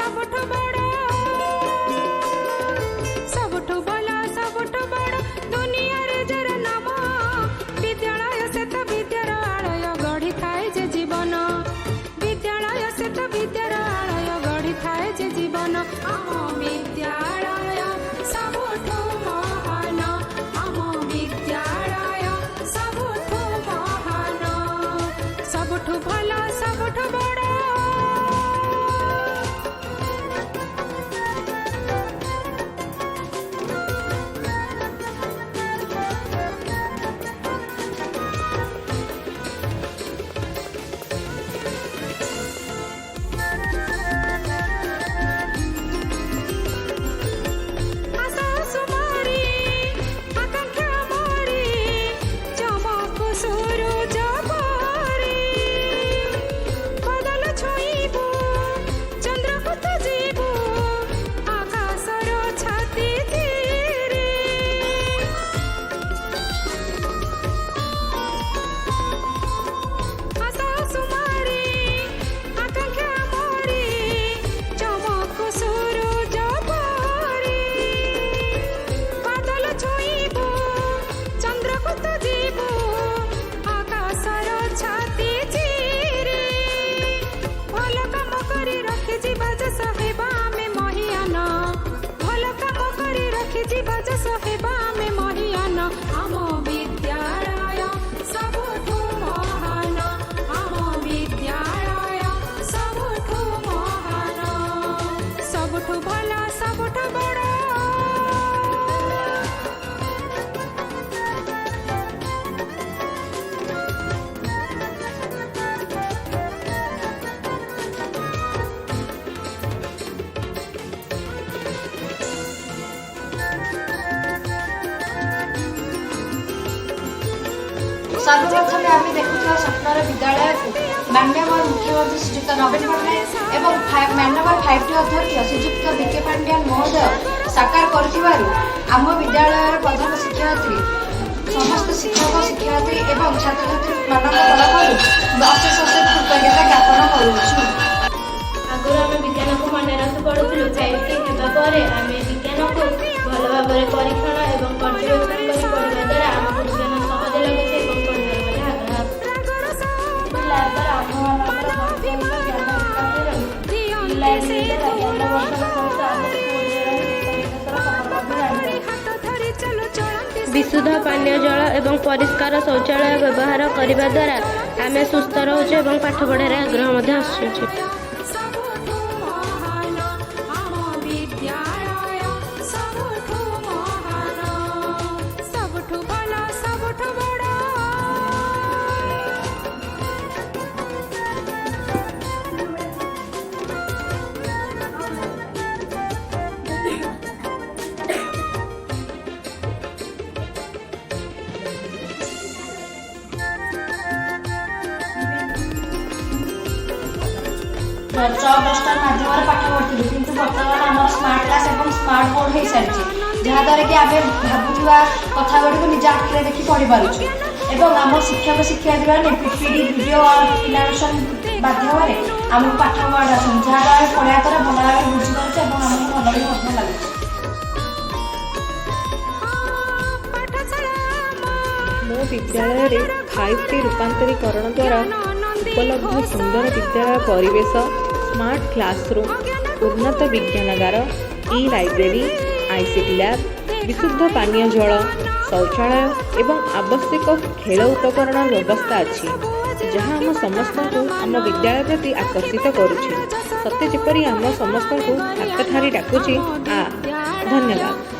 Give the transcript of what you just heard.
सबठु बड़ सबठु भला सबठु बड़ दुनिया रे जर नाम विद्यालय से तो विद्यार आलय गढ़ी थाए जे जीवन विद्यालय से तो विद्यार आलय गढ़ी थाए जे जीवन आम विद्यालय सबठु महान आम विद्यालय सबठु महान सबठु भला सबठु बड़ सर्वप्रथम आम देखुवा स्वप्नर विद्यालय को मान्यवर मुख्यमंत्री श्रीजुक्त नवीन पट्टनायक एवं मान्यवर 5T अध्यक्ष श्रीजुक्त बीके पांड्यान महोदय साकार करम विद्यालय प्रधान शिक्षयित्री समस्त शिक्षक शिक्षयित्री एवं छात्र छात्री मान तरफ अशेष अशेष कृतज्ञता ज्ञापन करुछु। आगुरी आम विज्ञान को मन रखी पढ़ुलु 5T होगापर आम विज्ञान को भल भाव परीक्षण और पर्यवेक्षण कर पढ़ा द्वारा आमको विज्ञान सहज लगुचे विशुद्ध पानीय जल एवं परिष्कार शौचालय व्यवहार करने द्वारा आम सुस्थ रोचे और पाठ पढ़ार आग्रह आसुचे। चक डस्टर माध्यम पाठ पढ़ी किंतु बर्तमान आम स्मार्ट क्लास और स्मार्ट बोर्ड हो सारी जहाद्वारा कि आम भावुवा कथा गुड़ी को निज आखिरे देखी पढ़ी पार्छ और आम शिक्षक शिक्षयित्री मैंने पीपीटी वीडियो और इलास्ट्रेशन माध्यम आम पाठ पढ़ा जहाद्वारा पढ़ा द्वारा भल भाव बुझीपारे और आमको भल भी लगे। मो विद्यालय 5T रूपांतरीकरण द्वारा उपलब्ध सुंदर विद्यालय परिवेश स्मार्ट क्लासरूम उन्नत विज्ञानागार ई लाइब्रेरी ICT लैब विशुद्ध पानीय जल शौचालय एवं आवश्यक खेल उपकरण व्यवस्था अच्छी जहाँ आम समस्त को आम विद्यालय प्रति आकर्षित करुछि सत्य जेपरी आम समस्त को हाथ ठारी डाकुछि। धन्यवाद।